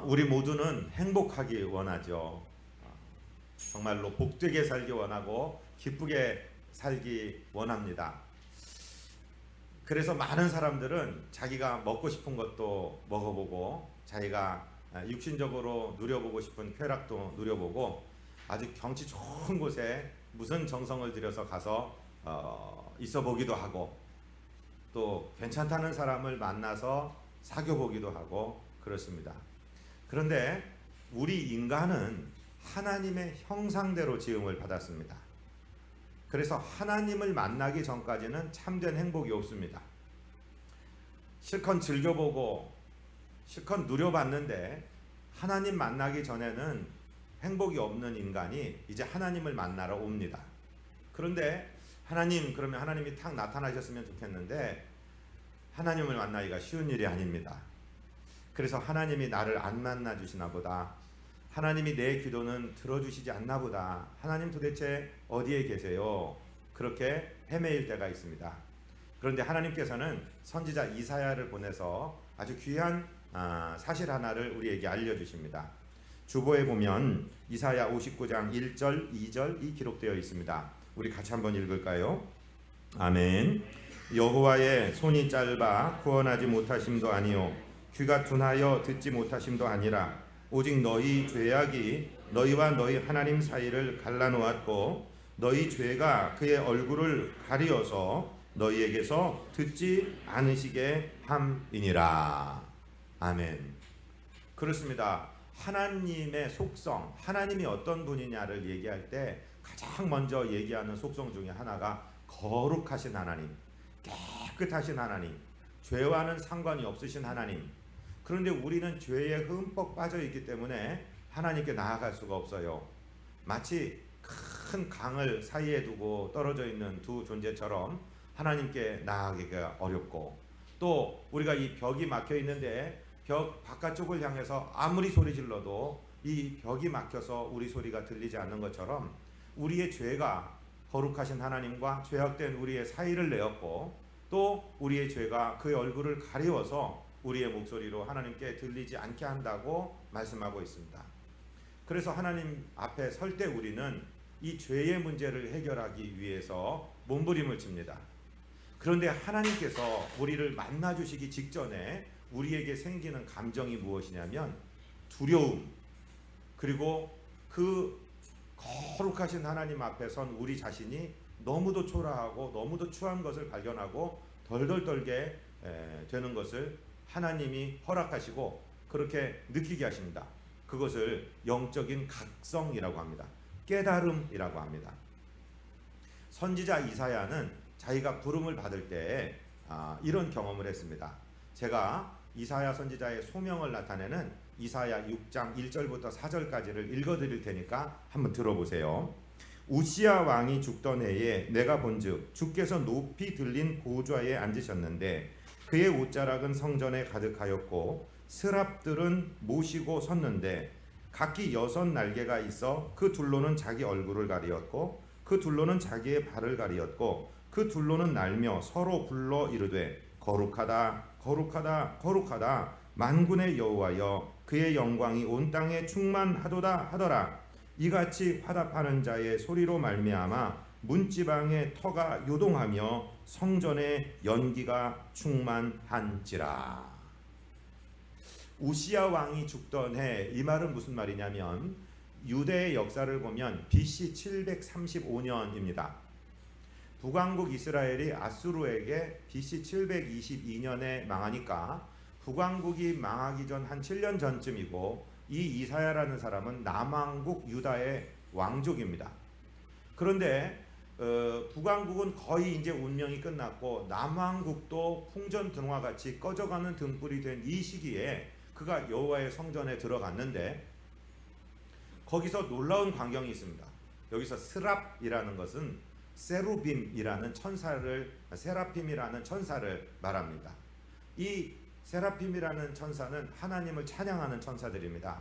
우리 모두는 행복하기 원하죠. 정말로 복되게 살기 원하고 기쁘게 살기 원합니다. 그래서 많은 사람들은 자기가 먹고 싶은 것도 먹어보고 자기가 육신적으로 누려보고 싶은 쾌락도 누려보고 아주 경치 좋은 곳에 무슨 정성을 들여서 가서 있어 보기도 하고 또 괜찮다는 사람을 만나서 사귀어 보기도 하고 그렇습니다. 그런데 우리 인간은 하나님의 형상대로 지음을 받았습니다. 그래서 하나님을 만나기 전까지는 참된 행복이 없습니다. 실컷 즐겨보고 실컷 누려봤는데 하나님 만나기 전에는 행복이 없는 인간이 이제 하나님을 만나러 옵니다. 그런데 하나님, 그러면 하나님이 탁 나타나셨으면 좋겠는데 하나님을 만나기가 쉬운 일이 아닙니다. 그래서 하나님이 나를 안 만나 주시나 보다, 하나님이 내 기도는 들어주시지 않나 보다, 하나님 도대체 어디에 계세요? 그렇게 헤매일 때가 있습니다. 그런데 하나님께서는 선지자 이사야를 보내서 아주 귀한 사실 하나를 우리에게 알려주십니다. 주보에 보면 이사야 59장 1절 2절이 기록되어 있습니다. 우리 같이 한번 읽을까요? 아멘. 여호와의 손이 짧아 구원하지 못하심도 아니요 귀가 둔하여 듣지 못하심도 아니라 오직 너희 죄악이 너희와 너희 하나님 사이를 갈라놓았고 너희 죄가 그의 얼굴을 가리어서 너희에게서 듣지 않으시게 함이니라. 아멘. 그렇습니다. 하나님의 속성, 하나님이 어떤 분이냐를 얘기할 때 가장 먼저 얘기하는 속성 중에 하나가 거룩하신 하나님, 깨끗하신 하나님, 죄와는 상관이 없으신 하나님. 그런데 우리는 죄에 흠뻑 빠져 있기 때문에 하나님께 나아갈 수가 없어요. 마치 큰 강을 사이에 두고 떨어져 있는 두 존재처럼 하나님께 나아가기가 어렵고, 또 우리가 이 벽이 막혀 있는데 벽 바깥쪽을 향해서 아무리 소리 질러도 이 벽이 막혀서 우리 소리가 들리지 않는 것처럼 우리의 죄가 거룩하신 하나님과 죄악된 우리의 사이를 내었고, 또 우리의 죄가 그의 얼굴을 가리워서 우리의 목소리로 하나님께 들리지 않게 한다고 말씀하고 있습니다. 그래서 하나님 앞에 설 때 우리는 이 죄의 문제를 해결하기 위해서 몸부림을 칩니다. 그런데 하나님께서 우리를 만나주시기 직전에 우리에게 생기는 감정이 무엇이냐면 두려움, 그리고 그 거룩하신 하나님 앞에 선 우리 자신이 너무도 초라하고 너무도 추한 것을 발견하고 덜덜 떨게 되는 것을 하나님이 허락하시고 그렇게 느끼게 하십니다. 그것을 영적인 각성이라고 합니다. 깨달음이라고 합니다. 선지자 이사야는 자기가 부름을 받을 때 이런 경험을 했습니다. 제가 이사야 선지자의 소명을 나타내는 이사야 6장 1절부터 4절까지를 읽어드릴 테니까 한번 들어보세요. 우시야 왕이 죽던 해에 내가 본즉 주께서 높이 들린 보좌에 앉으셨는데 그의 옷자락은 성전에 가득하였고 스랍들은 모시고 섰는데 각기 6 날개가 있어 그 둘로는 자기 얼굴을 가리었고 그 둘로는 자기의 발을 가리었고 그 둘로는 날며 서로 불러 이르되 거룩하다 거룩하다 거룩하다 만군의 여호와여 그의 영광이 온 땅에 충만하도다 하더라. 이같이 화답하는 자의 소리로 말미암아 문지방의 터가 요동하며 성전의 연기가 충만한지라. 우시야 왕이 죽던 해, 이 말은 무슨 말이냐면 유대의 역사를 보면 BC 735년입니다. 북왕국 이스라엘이 아수르에게 BC 722년에 망하니까 북왕국이 망하기 전 한 7년 전쯤이고, 이 이사야라는 사람은 남왕국 유다의 왕족입니다. 그런데 북왕국은 거의 이제 운명이 끝났고 남왕국도 풍전등화 같이 꺼져가는 등불이 된 이 시기에 그가 여호와의 성전에 들어갔는데 거기서 놀라운 광경이 있습니다. 여기서 스랍이라는 것은 세루빔이라는 천사를, 세라핌이라는 천사를 말합니다. 이 세라핌이라는 천사는 하나님을 찬양하는 천사들입니다.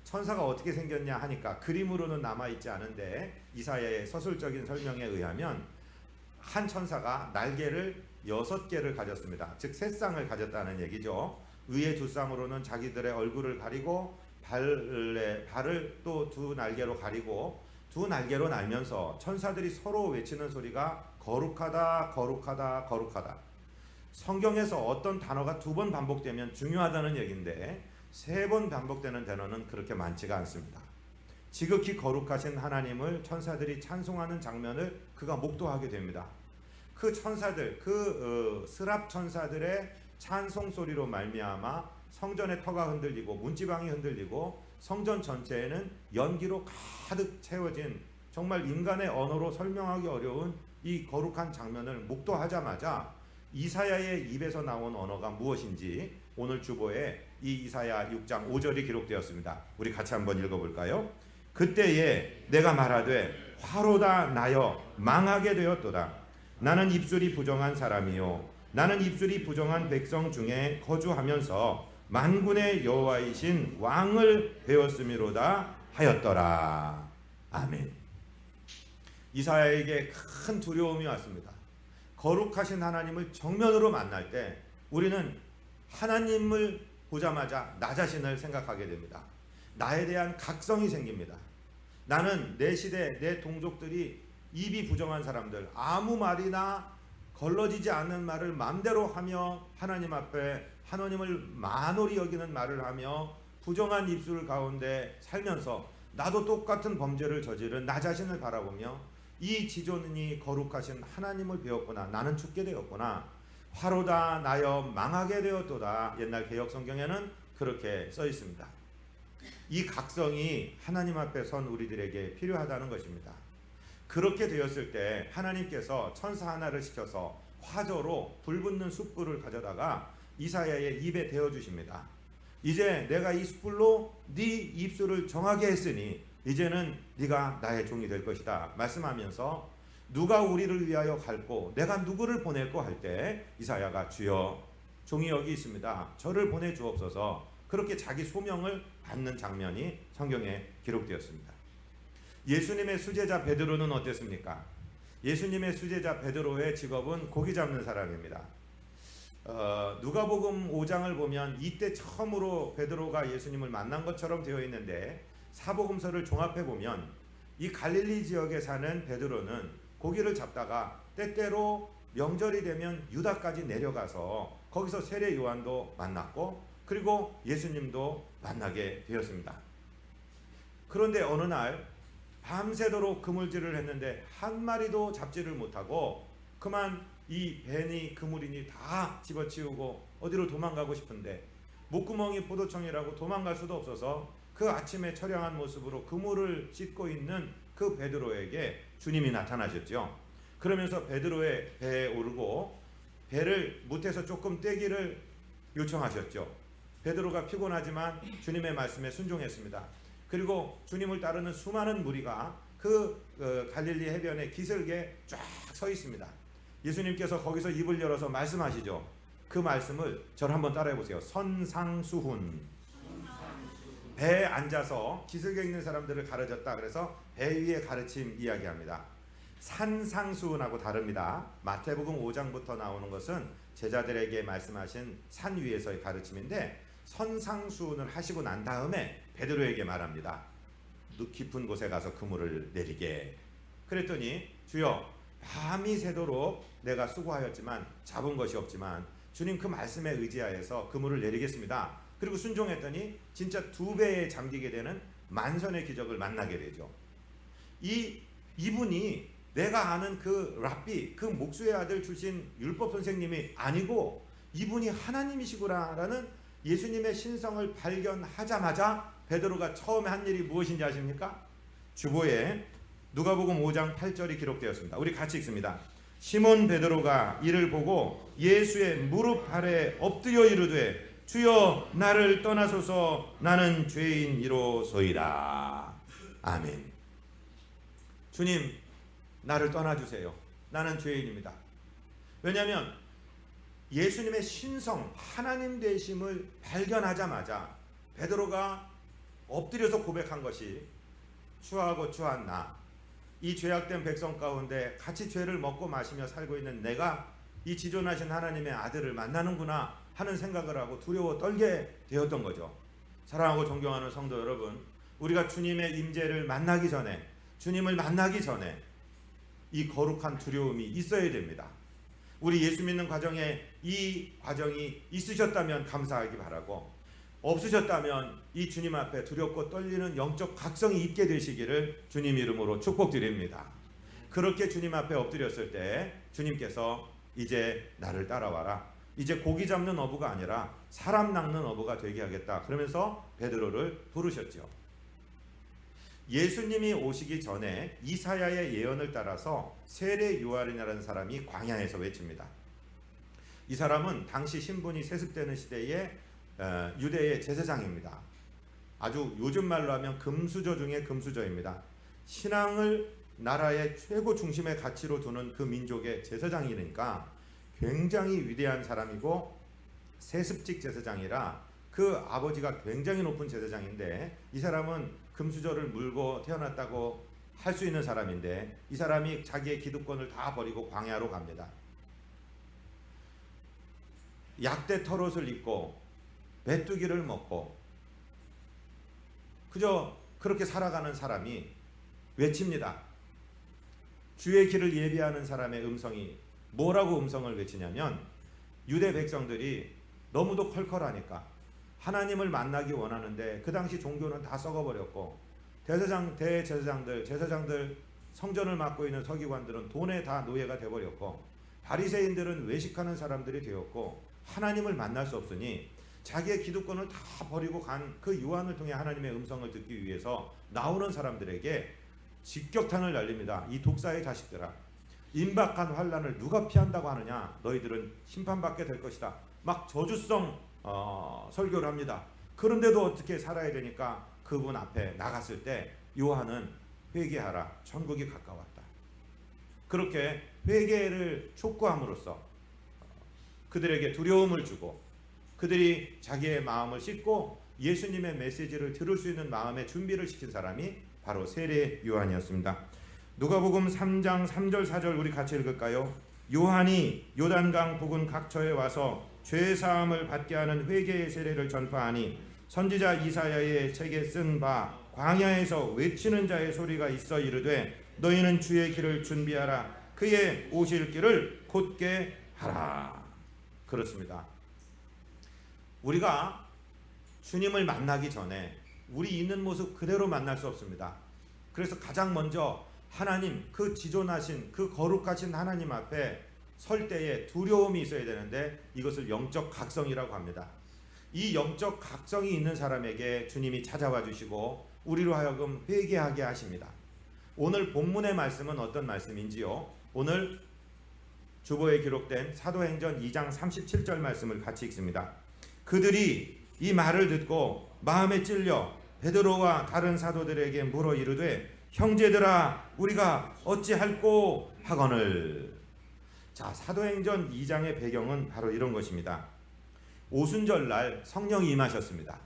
천사가 어떻게 생겼냐 하니까 그림으로는 남아있지 않은데 이사야의 서술적인 설명에 의하면 한 천사가 날개를 6개를 가졌습니다. 즉 세 쌍을 가졌다는 얘기죠. 위에 두 쌍으로는 자기들의 얼굴을 가리고 발을 또 두 날개로 가리고 두 날개로 날면서 천사들이 서로 외치는 소리가 거룩하다 거룩하다 거룩하다. 성경에서 어떤 단어가 두 번 반복되면 중요하다는 얘기인데 세 번 반복되는 단어는 그렇게 많지가 않습니다. 지극히 거룩하신 하나님을 천사들이 찬송하는 장면을 그가 목도하게 됩니다. 그 천사들, 스랍 천사들의 찬송 소리로 말미암아 성전의 터가 흔들리고 문지방이 흔들리고 성전 전체에는 연기로 가득 채워진 정말 인간의 언어로 설명하기 어려운 이 거룩한 장면을 목도하자마자 이사야의 입에서 나온 언어가 무엇인지 오늘 주보에 이 이사야 6장 5절이 기록되었습니다. 우리 같이 한번 읽어볼까요? 그때에 내가 말하되 화로다 나여 망하게 되었도다. 나는 입술이 부정한 사람이요 나는 입술이 부정한 백성 중에 거주하면서 만군의 여호와이신 왕을 배웠음이로다 하였더라. 아멘. 이사야에게 큰 두려움이 왔습니다. 거룩하신 하나님을 정면으로 만날 때 우리는 하나님을 보자마자 나 자신을 생각하게 됩니다. 나에 대한 각성이 생깁니다. 나는 내 시대 내 동족들이 입이 부정한 사람들, 아무 말이나 걸러지지 않는 말을 마음대로 하며 하나님 앞에 하나님을 만홀히 여기는 말을 하며 부정한 입술 가운데 살면서 나도 똑같은 범죄를 저지른 나 자신을 바라보며 이 지존이 거룩하신 하나님을 배웠구나. 나는 죽게 되었구나. 화로다 나여 망하게 되었도다. 옛날 개역 성경에는 그렇게 써 있습니다. 이 각성이 하나님 앞에 선 우리들에게 필요하다는 것입니다. 그렇게 되었을 때 하나님께서 천사 하나를 시켜서 화저로 불붙는 숯불을 가져다가 이사야의 입에 대어 주십니다. 이제 내가 이 숯불로 네 입술을 정하게 했으니 이제는 네가 나의 종이 될 것이다 말씀하면서 누가 우리를 위하여 갈고 내가 누구를 보낼고 할 때 이사야가 주여 종이 여기 있습니다. 저를 보내 주옵소서. 그렇게 자기 소명을 받는 장면이 성경에 기록되었습니다. 예수님의 수제자 베드로는 어땠습니까? 예수님의 수제자 베드로의 직업은 고기 잡는 사람입니다. 누가복음 5장을 보면 이때 처음으로 베드로가 예수님을 만난 것처럼 되어 있는데 사복음서를 종합해 보면 이 갈릴리 지역에 사는 베드로는 고기를 잡다가 때때로 명절이 되면 유다까지 내려가서 거기서 세례 요한도 만났고 그리고 예수님도 만나게 되었습니다. 그런데 어느 날 밤새도록 그물질을 했는데 한 마리도 잡지를 못하고 그만 이 벤이 그물이니 다 집어치우고 어디로 도망가고 싶은데 목구멍이 포도청이라고 도망갈 수도 없어서 그 아침에 처량한 모습으로 그물을 찢고 있는 그 베드로에게 주님이 나타나셨죠. 그러면서 베드로의 배에 오르고 배를 못해서 조금 떼기를 요청하셨죠. 베드로가 피곤하지만 주님의 말씀에 순종했습니다. 그리고 주님을 따르는 수많은 무리가 그 갈릴리 해변에 기슭에 쫙 서 있습니다. 예수님께서 거기서 입을 열어서 말씀하시죠. 그 말씀을 저를 한번 따라해 보세요. 선상수훈. 배에 앉아서 기슭에 있는 사람들을 가르쳤다. 그래서 배 위의 가르침 이야기합니다. 산상수훈하고 다릅니다. 마태복음 5장부터 나오는 것은 제자들에게 말씀하신 산 위에서의 가르침인데 선상수훈을 하시고 난 다음에 베드로에게 말합니다. 깊은 곳에 가서 그물을 내리게. 그랬더니 주여 밤이 새도록 내가 수고하였지만 잡은 것이 없지만 주님 그 말씀에 의지하여서 그물을 내리겠습니다. 그리고 순종했더니 진짜 2배에 잠기게 되는 만선의 기적을 만나게 되죠. 이분이 내가 아는 그 랍비, 그 목수의 아들 출신 율법 선생님이 아니고 이분이 하나님이시구나라는 예수님의 신성을 발견하자마자 베드로가 처음에 한 일이 무엇인지 아십니까? 주보에 누가복음 5장 8절이 기록되었습니다. 우리 같이 읽습니다. 시몬 베드로가 이를 보고 예수의 무릎 아래 엎드려 이르되 주여 나를 떠나소서 나는 죄인이로소이다. 아멘. 주님 나를 떠나주세요. 나는 죄인입니다. 왜냐하면 예수님의 신성 하나님 되심을 발견하자마자 베드로가 엎드려서 고백한 것이 추하고 추한 나, 이 죄악된 백성 가운데 같이 죄를 먹고 마시며 살고 있는 내가 이 지존하신 하나님의 아들을 만나는구나 하는 생각을 하고 두려워 떨게 되었던 거죠. 사랑하고 존경하는 성도 여러분, 우리가 주님의 임재를 만나기 전에, 주님을 만나기 전에 이 거룩한 두려움이 있어야 됩니다. 우리 예수 믿는 과정에 이 과정이 있으셨다면 감사하기 바라고, 없으셨다면 이 주님 앞에 두렵고 떨리는 영적 각성이 있게 되시기를 주님 이름으로 축복드립니다. 그렇게 주님 앞에 엎드렸을 때 주님께서 이제 나를 따라와라, 이제 고기 잡는 어부가 아니라 사람 낚는 어부가 되게 하겠다, 그러면서 베드로를 부르셨죠. 예수님이 오시기 전에 이사야의 예언을 따라서 세례 요한이라는 사람이 광야에서 외칩니다. 이 사람은 당시 신분이 세습되는 시대의 유대의 제사장입니다. 아주 요즘 말로 하면 금수저 중에 금수저입니다. 신앙을 나라의 최고 중심의 가치로 두는 그 민족의 제사장이니까 굉장히 위대한 사람이고, 세습직 제사장이라 그 아버지가 굉장히 높은 제사장인데, 이 사람은 금수저를 물고 태어났다고 할 수 있는 사람인데, 이 사람이 자기의 기득권을 다 버리고 광야로 갑니다. 약대 털옷을 입고 메뚜기를 먹고 그저 그렇게 살아가는 사람이 외칩니다. 주의 길을 예비하는 사람의 음성이 뭐라고 음성을 외치냐면, 유대 백성들이 너무도 컬컬하니까 하나님을 만나기 원하는데 그 당시 종교는 다 썩어버렸고, 제사장들, 성전을 맡고 있는 서기관들은 돈에 다 노예가 되어버렸고, 바리새인들은 외식하는 사람들이 되었고, 하나님을 만날 수 없으니 자기의 기득권을 다 버리고 간 그 요한을 통해 하나님의 음성을 듣기 위해서 나오는 사람들에게 직격탄을 날립니다. 이 독사의 자식들아, 임박한 환난을 누가 피한다고 하느냐? 너희들은 심판받게 될 것이다. 막 저주성 설교를 합니다. 그런데도 어떻게 살아야 되니까 그분 앞에 나갔을 때 요한은 회개하라, 천국이 가까웠다. 그렇게 회개를 촉구함으로써 그들에게 두려움을 주고, 그들이 자기의 마음을 씻고 예수님의 메시지를 들을 수 있는 마음의 준비를 시킨 사람이 바로 세례 요한이었습니다. 누가복음 3장 3절 4절 우리 같이 읽을까요? 요한이 요단강 부근 각처에 와서 죄 사함을 받게 하는 회개의 세례를 전파하니 선지자 이사야의 책에 쓴 바 광야에서 외치는 자의 소리가 있어 이르되 너희는 주의 길을 준비하라, 그의 오실 길을 곧게 하라. 그렇습니다. 우리가 주님을 만나기 전에 우리 있는 모습 그대로 만날 수 없습니다. 그래서 가장 먼저 하나님, 그 지존하신 그 거룩하신 하나님 앞에 설 때에 두려움이 있어야 되는데, 이것을 영적 각성이라고 합니다. 이 영적 각성이 있는 사람에게 주님이 찾아와 주시고 우리로 하여금 회개하게 하십니다. 오늘 본문의 말씀은 어떤 말씀인지요? 오늘 주보에 기록된 사도행전 2장 37절 말씀을 같이 읽습니다. 그들이 이 말을 듣고 마음에 찔려 베드로와 다른 사도들에게 물어 이르되 형제들아, 우리가 어찌할꼬 하거늘. 자, 사도행전 2장의 배경은 바로 이런 것입니다. 오순절날 성령이 임하셨습니다.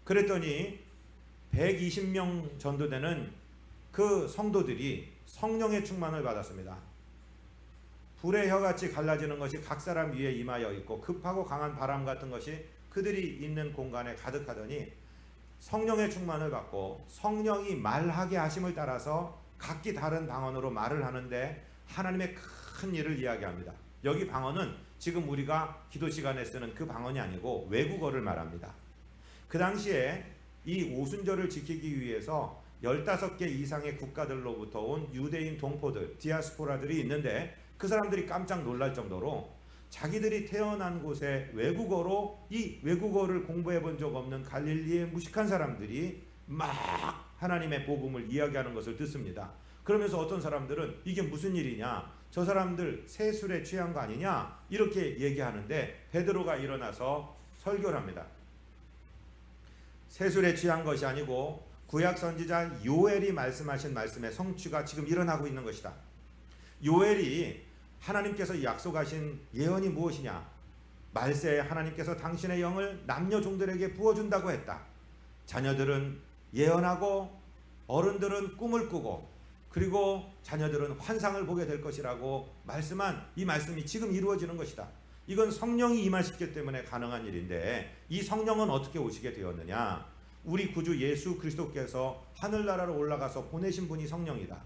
그랬더니 120명 정도 되는 그 성도들이 성령의 충만을 받았습니다. 불의 혀같이 갈라지는 것이 각 사람 위에 임하여 있고, 급하고 강한 바람 같은 것이 그들이 있는 공간에 가득하더니 성령의 충만을 받고 성령이 말하게 하심을 따라서 각기 다른 방언으로 말을 하는데 하나님의 큰 일을 이야기합니다. 여기 방언은 지금 우리가 기도 시간에 쓰는 그 방언이 아니고 외국어를 말합니다. 그 당시에 이 오순절을 지키기 위해서 15개 이상의 국가들로부터 온 유대인 동포들, 디아스포라들이 있는데, 그 사람들이 깜짝 놀랄 정도로 자기들이 태어난 곳에 외국어로, 이 외국어를 공부해 본 적 없는 갈릴리의 무식한 사람들이 막 하나님의 복음을 이야기하는 것을 듣습니다. 그러면서 어떤 사람들은 이게 무슨 일이냐, 저 사람들 세술에 취한 거 아니냐, 이렇게 얘기하는데 베드로가 일어나서 설교를 합니다. 세술에 취한 것이 아니고 구약 선지자 요엘이 말씀하신 말씀의 성취가 지금 일어나고 있는 것이다. 요엘이 하나님께서 약속하신 예언이 무엇이냐? 말세에 하나님께서 당신의 영을 남녀 종들에게 부어준다고 했다. 자녀들은 예언하고 어른들은 꿈을 꾸고, 그리고 자녀들은 환상을 보게 될 것이라고 말씀한 이 말씀이 지금 이루어지는 것이다. 이건 성령이 임하시기 때문에 가능한 일인데, 이 성령은 어떻게 오시게 되었느냐? 우리 구주 예수 그리스도께서 하늘나라로 올라가서 보내신 분이 성령이다.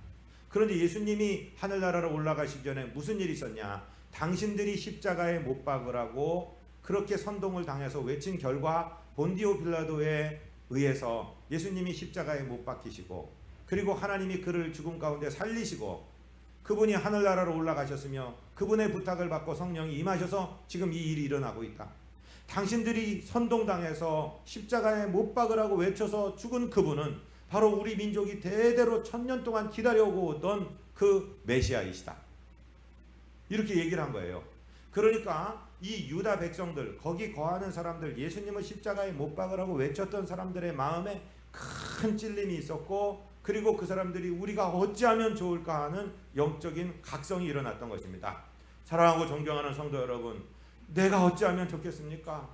그런데 예수님이 하늘나라로 올라가시기 전에 무슨 일이 있었냐? 당신들이 십자가에 못 박으라고 그렇게 선동을 당해서 외친 결과 본디오 빌라도에 의해서 예수님이 십자가에 못 박히시고, 그리고 하나님이 그를 죽음 가운데 살리시고, 그분이 하늘나라로 올라가셨으며 그분의 부탁을 받고 성령이 임하셔서 지금 이 일이 일어나고 있다. 당신들이 선동당해서 십자가에 못 박으라고 외쳐서 죽은 그분은 바로 우리 민족이 대대로 1000년 동안 기다려오고 오던 그 메시아이시다. 이렇게 얘기를 한 거예요. 그러니까 이 유다 백성들, 거기 거하는 사람들, 예수님을 십자가에 못 박으라고 외쳤던 사람들의 마음에 큰 찔림이 있었고, 그리고 그 사람들이 우리가 어찌하면 좋을까 하는 영적인 각성이 일어났던 것입니다. 사랑하고 존경하는 성도 여러분, 내가 어찌하면 좋겠습니까?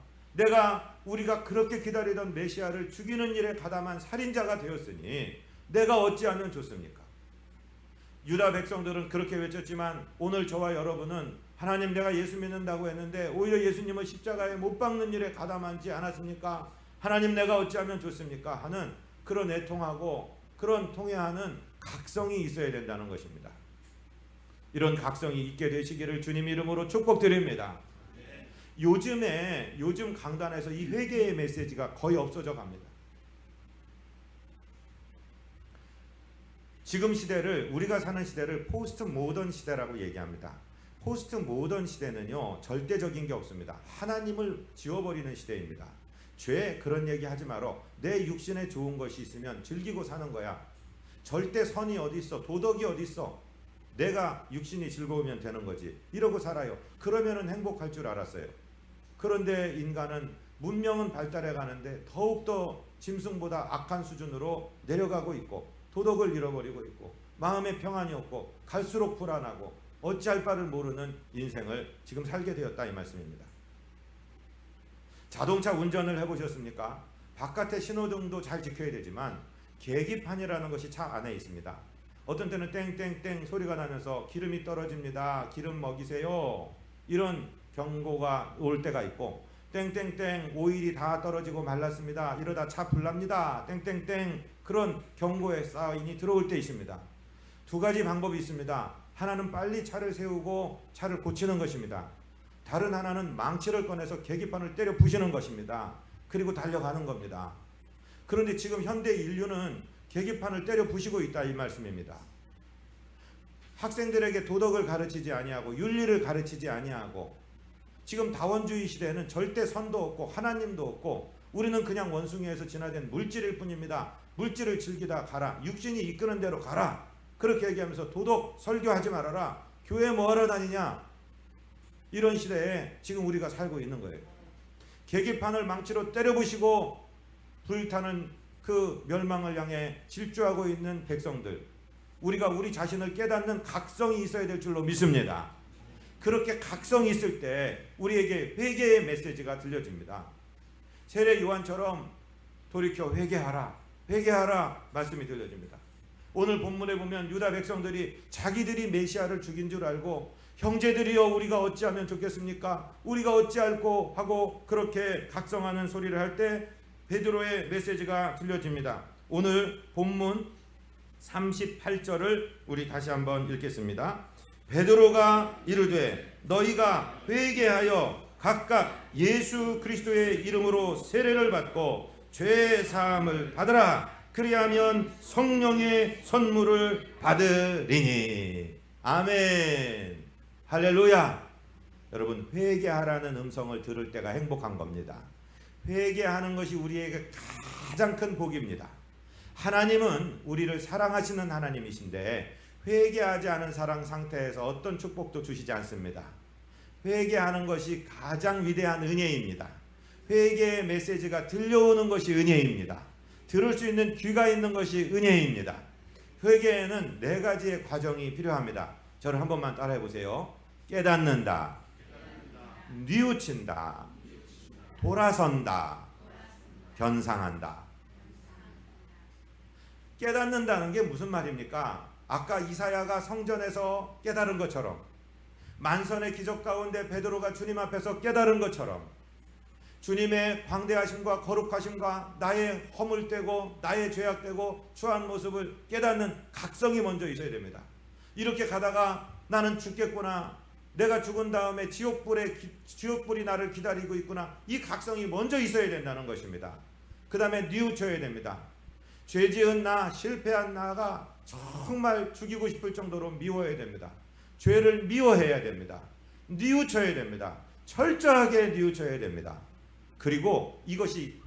우리가 그렇게 기다리던 메시아를 죽이는 일에 가담한 살인자가 되었으니 내가 어찌하면 좋습니까? 유다 백성들은 그렇게 외쳤지만 오늘 저와 여러분은 하나님, 내가 예수 믿는다고 했는데 오히려 예수님을 십자가에 못 박는 일에 가담하지 않았습니까? 하나님, 내가 어찌하면 좋습니까? 하는 그런 애통하고 그런 통회하는 각성이 있어야 된다는 것입니다. 이런 각성이 있게 되시기를 주님 이름으로 축복드립니다. 요즘 강단에서 이 회개의 메시지가 거의 없어져 갑니다. 지금 시대를, 우리가 사는 시대를 포스트 모던 시대라고 얘기합니다. 포스트 모던 시대는요, 절대적인 게 없습니다. 하나님을 지워버리는 시대입니다. 죄 그런 얘기 하지 말어. 내 육신에 좋은 것이 있으면 즐기고 사는 거야. 절대 선이 어디 있어? 도덕이 어디 있어? 내가 육신이 즐거우면 되는 거지. 이러고 살아요. 그러면은 행복할 줄 알았어요. 그런데 인간은 문명은 발달해 가는데 더욱더 짐승보다 악한 수준으로 내려가고 있고, 도덕을 잃어버리고 있고, 마음에 평안이 없고, 갈수록 불안하고, 어찌할 바를 모르는 인생을 지금 살게 되었다, 이 말씀입니다. 자동차 운전을 해보셨습니까? 바깥에 신호등도 잘 지켜야 되지만 계기판이라는 것이 차 안에 있습니다. 어떤 때는 땡땡땡 소리가 나면서 기름이 떨어집니다, 기름 먹이세요, 이런 경고가 올 때가 있고, 땡땡땡 오일이 다 떨어지고 말랐습니다, 이러다 차 불납니다, 땡땡땡, 그런 경고의 사인이 들어올 때 있습니다. 두 가지 방법이 있습니다. 하나는 빨리 차를 세우고 차를 고치는 것입니다. 다른 하나는 망치를 꺼내서 계기판을 때려 부시는 것입니다. 그리고 달려가는 겁니다. 그런데 지금 현대 인류는 계기판을 때려 부시고 있다, 이 말씀입니다. 학생들에게 도덕을 가르치지 아니하고 윤리를 가르치지 아니하고, 지금 다원주의 시대에는 절대 선도 없고 하나님도 없고 우리는 그냥 원숭이에서 진화된 물질일 뿐입니다. 물질을 즐기다 가라, 육신이 이끄는 대로 가라, 그렇게 얘기하면서 도덕 설교하지 말아라, 교회 뭐하러 다니냐, 이런 시대에 지금 우리가 살고 있는 거예요. 계기판을 망치로 때려부시고 불타는 그 멸망을 향해 질주하고 있는 백성들, 우리가 우리 자신을 깨닫는 각성이 있어야 될 줄로 믿습니다. 그렇게 각성이 있을 때 우리에게 회개의 메시지가 들려집니다. 세례 요한처럼 돌이켜 회개하라, 회개하라 말씀이 들려집니다. 오늘 본문에 보면 유다 백성들이 자기들이 메시아를 죽인 줄 알고, 형제들이여 우리가 어찌하면 좋겠습니까? 우리가 어찌할꼬 하고 그렇게 각성하는 소리를 할 때 베드로의 메시지가 들려집니다. 오늘 본문 38절을 우리 다시 한번 읽겠습니다. 베드로가 이르되 너희가 회개하여 각각 예수 그리스도의 이름으로 세례를 받고 죄 사함을 받으라. 그리하면 성령의 선물을 받으리니. 아멘. 할렐루야. 여러분, 회개하라는 음성을 들을 때가 행복한 겁니다. 회개하는 것이 우리에게 가장 큰 복입니다. 하나님은 우리를 사랑하시는 하나님이신데 회개하지 않은 사랑 상태에서 어떤 축복도 주시지 않습니다. 회개하는 것이 가장 위대한 은혜입니다. 회개의 메시지가 들려오는 것이 은혜입니다. 들을 수 있는 귀가 있는 것이 은혜입니다. 회개에는 4가지의 과정이 필요합니다. 저를 한 번만 따라해 보세요. 깨닫는다, 뉘우친다, 돌아선다, 변상한다. 깨닫는다는 게 무슨 말입니까? 아까 이사야가 성전에서 깨달은 것처럼 만선의 기적 가운데 베드로가 주님 앞에서 깨달은 것처럼 주님의 광대하심과 거룩하심과 나의 허물되고 나의 죄악되고 추한 모습을 깨닫는 각성이 먼저 있어야 됩니다. 이렇게 가다가 나는 죽겠구나, 내가 죽은 다음에 지옥불이 나를 기다리고 있구나, 이 각성이 먼저 있어야 된다는 것입니다. 그 다음에 뉘우쳐야 됩니다. 죄지은 나, 실패한 나가 정말 죽이고 싶을 정도로 미워야 됩니다. 죄를 미워해야 됩니다. 뉘우쳐야 됩니다. 철저하게 뉘우쳐야 됩니다. 그리고 이것이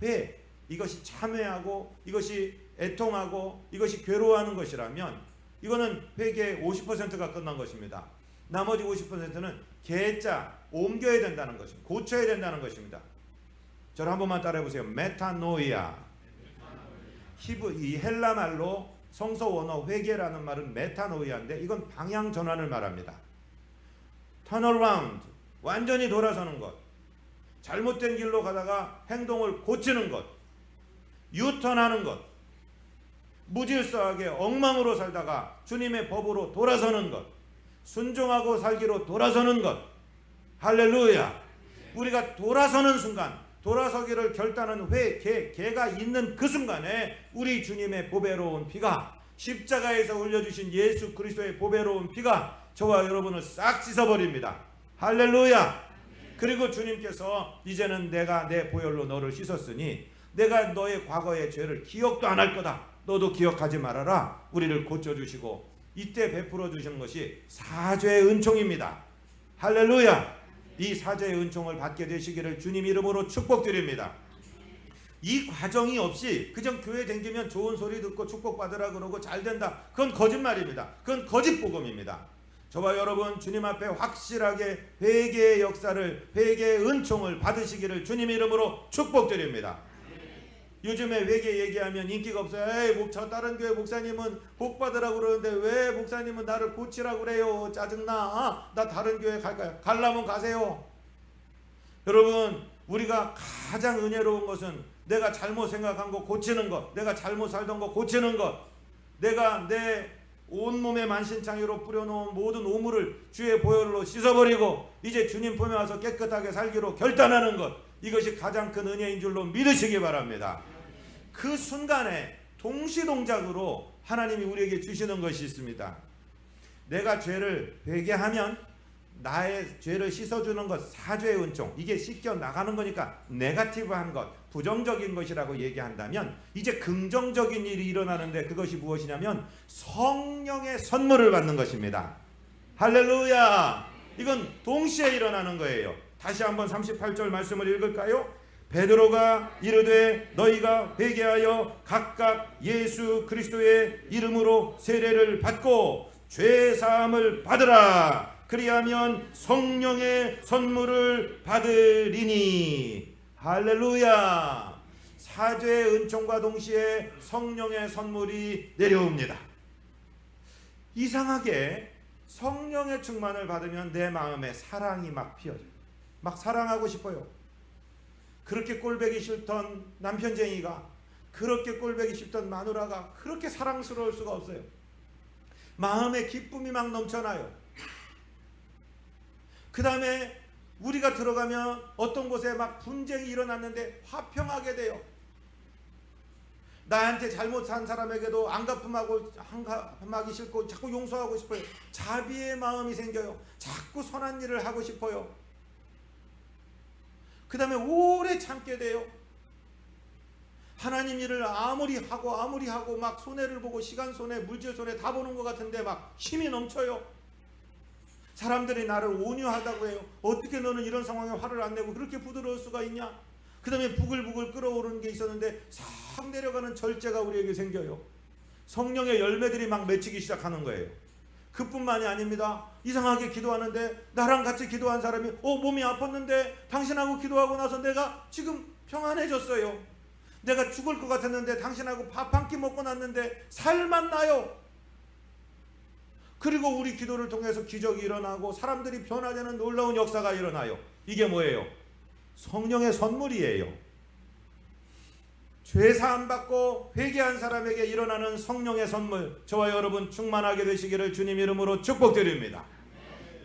이것이 참회하고 이것이 애통하고 이것이 괴로워하는 것이라면 이거는 회개의 50%가 끝난 것입니다. 나머지 50%는 개자 옮겨야 된다는 것입니다. 고쳐야 된다는 것입니다. 저를 한 번만 따라해 보세요. 메타노이아. 이 헬라 말로 성서 원어 회개라는 말은 메타노이아인데 이건 방향 전환을 말합니다. turn around, 완전히 돌아서는 것. 잘못된 길로 가다가 행동을 고치는 것, 유턴하는 것, 무질서하게 엉망으로 살다가 주님의 법으로 돌아서는 것, 순종하고 살기로 돌아서는 것. 할렐루야. 우리가 돌아서는 순간, 돌아서기를 결단한 개가 있는 그 순간에 우리 주님의 보배로운 피가, 십자가에서 올려주신 예수 그리스도의 보배로운 피가 저와 여러분을 싹 씻어버립니다. 할렐루야. 그리고 주님께서 이제는 내가 내 보혈로 너를 씻었으니 내가 너의 과거의 죄를 기억도 안 할 거다. 너도 기억하지 말아라. 우리를 고쳐주시고 이때 베풀어 주시는 것이 사죄의 은총입니다. 할렐루야. 이 사죄의 은총을 받게 되시기를 주님 이름으로 축복드립니다. 이 과정이 없이 그냥 교회 댕기면 좋은 소리 듣고 축복받으라 그러고 잘 된다. 그건 거짓말입니다. 그건 거짓 복음입니다. 저와 여러분 주님 앞에 확실하게 회개의 역사를, 회개의 은총을 받으시기를 주님 이름으로 축복드립니다. 요즘에 회개 얘기하면 인기가 없어요. 에이, 저 다른 교회 목사님은 복 받으라고 그러는데 왜 목사님은 나를 고치라고 그래요? 짜증나. 나 다른 교회 갈까요? 가려면 가세요. 여러분, 우리가 가장 은혜로운 것은 내가 잘못 생각한 거 고치는 것, 내가 잘못 살던 거 고치는 것, 내가 내 온몸에 만신창이로 뿌려놓은 모든 오물을 주의 보혈로 씻어버리고 이제 주님 품에 와서 깨끗하게 살기로 결단하는 것, 이것이 가장 큰 은혜인 줄로 믿으시기 바랍니다. 그 순간에 동시동작으로 하나님이 우리에게 주시는 것이 있습니다. 내가 죄를 회개하면 나의 죄를 씻어주는 것, 사죄의 은총, 이게 씻겨 나가는 거니까 네거티브한 것, 부정적인 것이라고 얘기한다면 이제 긍정적인 일이 일어나는데 그것이 무엇이냐면 성령의 선물을 받는 것입니다. 할렐루야. 이건 동시에 일어나는 거예요. 다시 한번 38절 말씀을 읽을까요? 베드로가 이르되 너희가 회개하여 각각 예수 그리스도의 이름으로 세례를 받고 죄 사함을 받으라. 그리하면 성령의 선물을 받으리니. 할렐루야. 사죄의 은총과 동시에 성령의 선물이 내려옵니다. 이상하게 성령의 충만을 받으면 내 마음에 사랑이 막 피어져요. 막 사랑하고 싶어요. 그렇게 꼴보기 싫던 남편쟁이가, 그렇게 꼴보기 싫던 마누라가 그렇게 사랑스러울 수가 없어요. 마음에 기쁨이 막 넘쳐나요. 그 다음에 우리가 들어가면 어떤 곳에 막 분쟁이 일어났는데 화평하게 돼요. 나한테 잘못 산 사람에게도 안갚음하기 싫고 자꾸 용서하고 싶어요. 자비의 마음이 생겨요. 자꾸 선한 일을 하고 싶어요. 그 다음에 오래 참게 돼요. 하나님 일을 아무리 하고 막 손해를 보고 시간 손해, 물질 손해 다 보는 것 같은데 막 힘이 넘쳐요. 사람들이 나를 온유하다고 해요. 어떻게 너는 이런 상황에 화를 안 내고 그렇게 부드러울 수가 있냐? 그 다음에 부글부글 끓어오르는 게 있었는데 싹 내려가는 절제가 우리에게 생겨요. 성령의 열매들이 막 맺히기 시작하는 거예요. 그뿐만이 아닙니다. 이상하게 기도하는데 나랑 같이 기도한 사람이 몸이 아팠는데 당신하고 기도하고 나서 내가 지금 평안해졌어요. 내가 죽을 것 같았는데 당신하고 밥 한 끼 먹고 났는데 살만 나요. 그리고 우리 기도를 통해서 기적이 일어나고 사람들이 변화되는 놀라운 역사가 일어나요. 이게 뭐예요? 성령의 선물이에요. 죄사함 받고 회개한 사람에게 일어나는 성령의 선물, 저와 여러분 충만하게 되시기를 주님 이름으로 축복드립니다.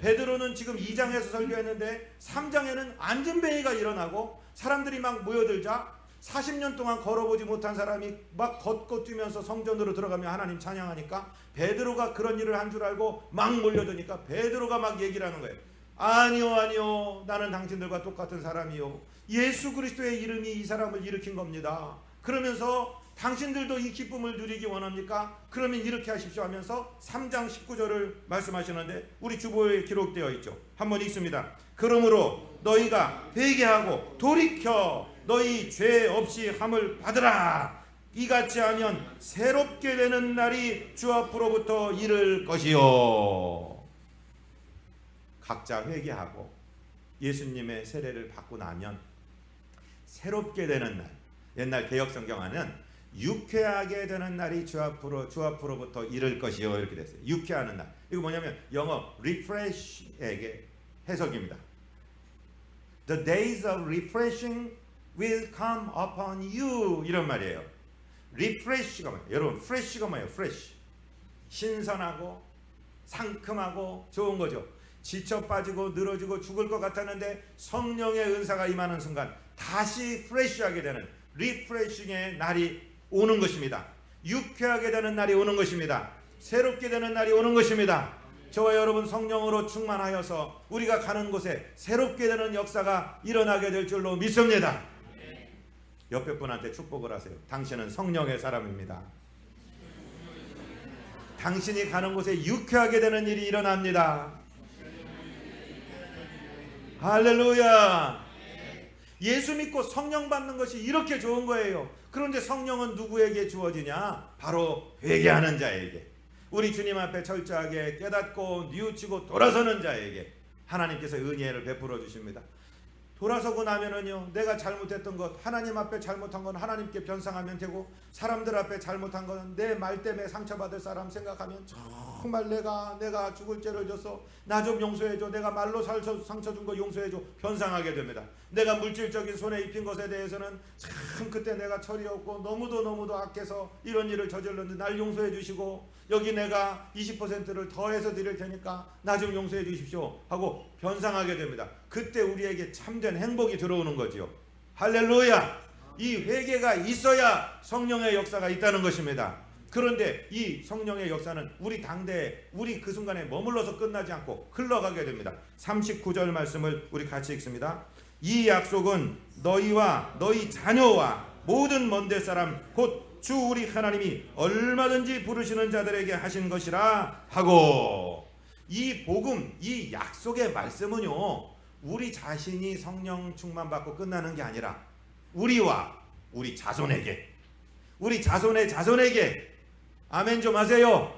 베드로는 지금 2장에서 설교했는데 3장에는 안진뱅이가 일어나고 사람들이 막 모여들자 40년 동안 걸어보지 못한 사람이 막 걷고 뛰면서 성전으로 들어가며 하나님 찬양하니까 베드로가 그런 일을 한 줄 알고 막 몰려드니까 베드로가 막 얘기를 하는 거예요. 아니요, 아니요, 나는 당신들과 똑같은 사람이요, 예수 그리스도의 이름이 이 사람을 일으킨 겁니다. 그러면서 당신들도 이 기쁨을 누리기 원합니까? 그러면 이렇게 하십시오 하면서 3장 19절을 말씀하시는데 우리 주보에 기록되어 있죠. 한번 읽습니다. 그러므로 너희가 회개하고 돌이켜 너희 죄 없이 함을 받으라. 이같이 하면 새롭게 되는 날이 주 앞으로부터 이를 것이요. 각자 회개하고 예수님의 세례를 받고 나면 새롭게 되는 날, 옛날 개역성경에는 유쾌하게 되는 날이 주 앞으로부터 이를 것이요 이렇게 됐어요. 유쾌하는 날. 이거 뭐냐면 영어 refresh에게 해석입니다. The days of refreshing will come upon you 이런 말이에요. refresh가 뭐예요? 여러분 fresh가 뭐예요? fresh. 신선하고 상큼하고 좋은 거죠. 지쳐 빠지고 늘어지고 죽을 것 같았는데 성령의 은사가 임하는 순간 다시 프레시하게 되는 리프레싱의 날이 오는 것입니다. 유쾌하게 되는 날이 오는 것입니다. 새롭게 되는 날이 오는 것입니다. 저와 여러분 성령으로 충만하여서 우리가 가는 곳에 새롭게 되는 역사가 일어나게 될 줄로 믿습니다. 옆에 분한테 축복을 하세요. 당신은 성령의 사람입니다. 당신이 가는 곳에 유쾌하게 되는 일이 일어납니다. 할렐루야. 예수 믿고 성령 받는 것이 이렇게 좋은 거예요. 그런데 성령은 누구에게 주어지냐? 바로 회개하는 자에게, 우리 주님 앞에 철저하게 깨닫고 뉘우치고 돌아서는 자에게 하나님께서 은혜를 베풀어 주십니다. 돌아서고 나면은요, 내가 잘못했던 것, 하나님 앞에 잘못한 건 하나님께 변상하면 되고, 사람들 앞에 잘못한 건 내 말 때문에 상처받을 사람 생각하면 정말 내가 죽을 죄를 져서 나 좀 용서해줘, 내가 말로 상처 준 거 용서해줘, 변상하게 됩니다. 내가 물질적인 손해 입힌 것에 대해서는 참 그때 내가 철이 없고 너무도 악해서 이런 일을 저질렀는데 날 용서해 주시고, 여기 내가 20%를 더해서 드릴 테니까 나 좀 용서해 주십시오 하고 변상하게 됩니다. 그때 우리에게 참된 행복이 들어오는 거지요. 할렐루야. 이 회개가 있어야 성령의 역사가 있다는 것입니다. 그런데 이 성령의 역사는 우리 당대에, 우리 그 순간에 머물러서 끝나지 않고 흘러가게 됩니다. 39절 말씀을 우리 같이 읽습니다. 이 약속은 너희와 너희 자녀와 모든 먼데 사람 곧 주 우리 하나님이 얼마든지 부르시는 자들에게 하신 것이라 하고, 이 복음, 이 약속의 말씀은요, 우리 자신이 성령 충만 받고 끝나는 게 아니라 우리와 우리 자손에게, 우리 자손의 자손에게, 아멘 좀 하세요.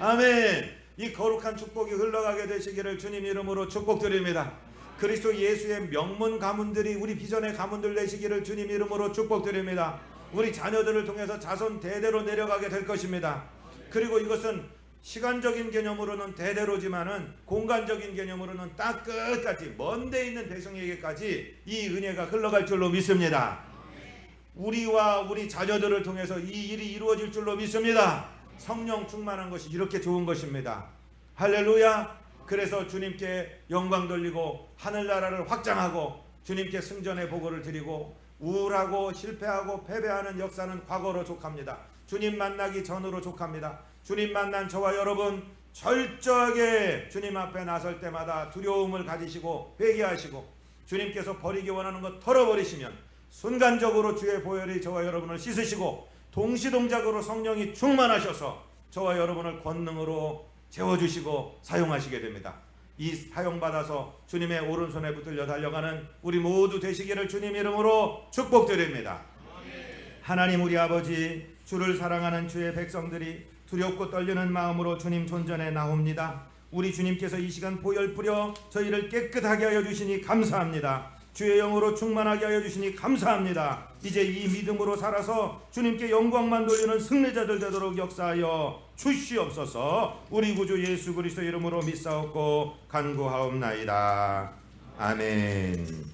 아멘. 이 거룩한 축복이 흘러가게 되시기를 주님 이름으로 축복드립니다. 그리스도 예수의 명문 가문들이 우리 비전의 가문들 되시기를 주님 이름으로 축복드립니다. 우리 자녀들을 통해서 자손 대대로 내려가게 될 것입니다. 그리고 이것은 시간적인 개념으로는 대대로지만은 공간적인 개념으로는 딱 끝까지 먼 데 있는 백성에게까지 이 은혜가 흘러갈 줄로 믿습니다. 우리와 우리 자녀들을 통해서 이 일이 이루어질 줄로 믿습니다. 성령 충만한 것이 이렇게 좋은 것입니다. 할렐루야. 그래서 주님께 영광 돌리고 하늘나라를 확장하고 주님께 승전의 보고를 드리고, 우울하고 실패하고 패배하는 역사는 과거로 족합니다. 주님 만나기 전으로 족합니다. 주님 만난 저와 여러분 철저하게 주님 앞에 나설 때마다 두려움을 가지시고 회개하시고 주님께서 버리기 원하는 것 털어버리시면 순간적으로 주의 보혈이 저와 여러분을 씻으시고 동시동작으로 성령이 충만하셔서 저와 여러분을 권능으로 채워주시고 사용하시게 됩니다. 이 사용받아서 주님의 오른손에 붙들려 달려가는 우리 모두 되시기를 주님 이름으로 축복드립니다. 하나님 우리 아버지, 주를 사랑하는 주의 백성들이 두렵고 떨리는 마음으로 주님 존전에 나옵니다. 우리 주님께서 이 시간 보혈 뿌려 저희를 깨끗하게 하여 주시니 감사합니다. 주의 영으로 충만하게 하여 주시니 감사합니다. 이제 이 믿음으로 살아서 주님께 영광만 돌리는 승리자들 되도록 역사하여 주시옵소서. 우리 구주 예수 그리스도 이름으로 믿사옵고 간구하옵나이다. 아멘.